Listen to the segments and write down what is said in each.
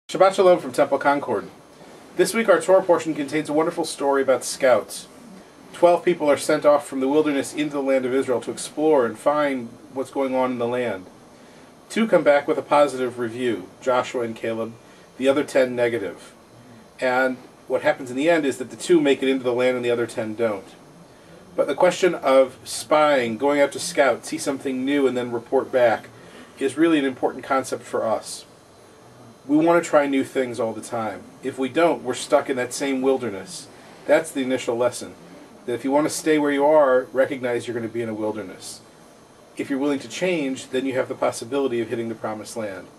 Shabbat Shalom from Temple Concord. This week our Torah portion contains a wonderful story about scouts. 12 people are sent off from the wilderness into the land of Israel to explore and find what's going on in the land. 2 come back with a positive review, Joshua and Caleb, the other 10 negative. And what happens in the end is that the 2 make it into the land and the other 10 don't. But the question of spying, going out to scout, see something new and then report back, is really an important concept for us. We want to try new things all the time. If we don't, we're stuck in that same wilderness. That's the initial lesson. That if you want to stay where you are, recognize you're going to be in a wilderness. If you're willing to change, then you have the possibility of hitting the promised land.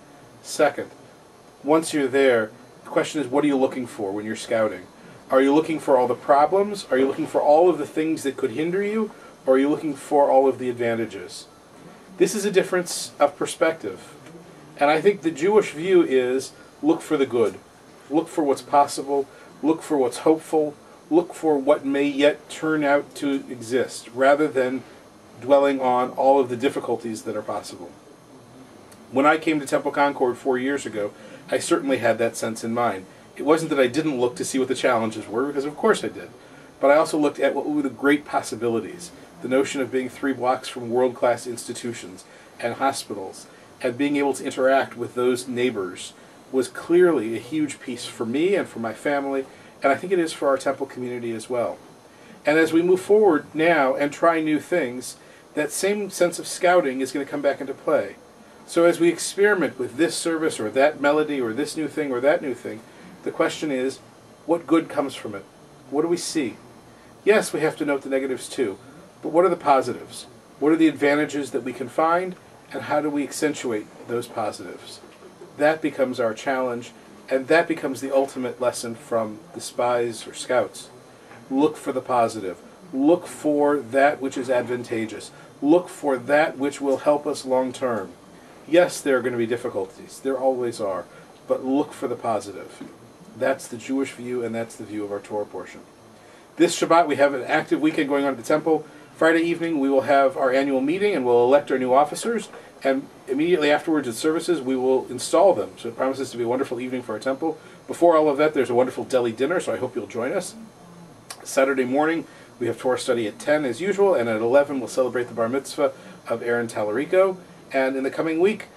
Second, once you're there, the question is, what are you looking for when you're scouting? Are you looking for all the problems? Are you looking for all of the things that could hinder you? Or are you looking for all of the advantages? This is a difference of perspective. And I think the Jewish view is, look for the good. Look for what's possible. Look for what's hopeful. Look for what may yet turn out to exist, rather than dwelling on all of the difficulties that are possible. When I came to Temple Concord 4 years ago, I certainly had that sense in mind. It wasn't that I didn't look to see what the challenges were, because of course I did. But I also looked at what were the great possibilities. The notion of being 3 blocks from world-class institutions and hospitals, and being able to interact with those neighbors was clearly a huge piece for me and for my family, and I think it is for our temple community as well. And as we move forward now and try new things, that same sense of scouting is going to come back into play. So as we experiment with this service or that melody or this new thing or that new thing, the question is, what good comes from it? What do we see? Yes, we have to note the negatives too, but what are the positives? What are the advantages that we can find? And how do we accentuate those positives? That becomes our challenge, and that becomes the ultimate lesson from the spies or scouts. Look for the positive. Look for that which is advantageous. Look for that which will help us long term. Yes, there are going to be difficulties. There always are. But look for the positive. That's the Jewish view, and that's the view of our Torah portion. This Shabbat, we have an active weekend going on at the temple. Friday evening we will have our annual meeting and we'll elect our new officers, and immediately afterwards at services we will install them. So it promises to be a wonderful evening for our temple. Before all of that, there's a wonderful deli dinner, so I hope you'll join us. Saturday morning we have Torah study at 10 as usual, and at 11 we'll celebrate the bar mitzvah of Aaron Talarico. And in the coming week,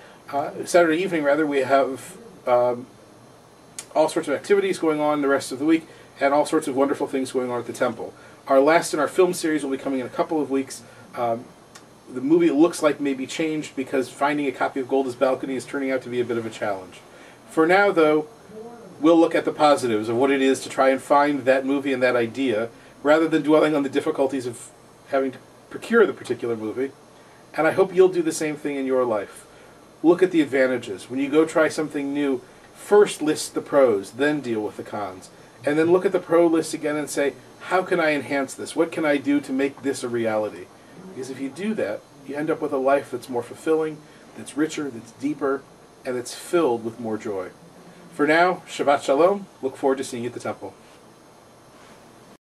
Saturday evening rather, we have all sorts of activities going on the rest of the week, and all sorts of wonderful things going on at the temple. Our last in our film series will be coming in a couple of weeks. The movie looks like may be changed because finding a copy of Golda's Balcony is turning out to be a bit of a challenge. For now, though, we'll look at the positives of what it is to try and find that movie and that idea, rather than dwelling on the difficulties of having to procure the particular movie. And I hope you'll do the same thing in your life. Look at the advantages. When you go try something new, first list the pros, then deal with the cons. And then look at the pro list again and say, how can I enhance this? What can I do to make this a reality? Because if you do that, you end up with a life that's more fulfilling, that's richer, that's deeper, and that's filled with more joy. For now, Shabbat Shalom. Look forward to seeing you at the temple.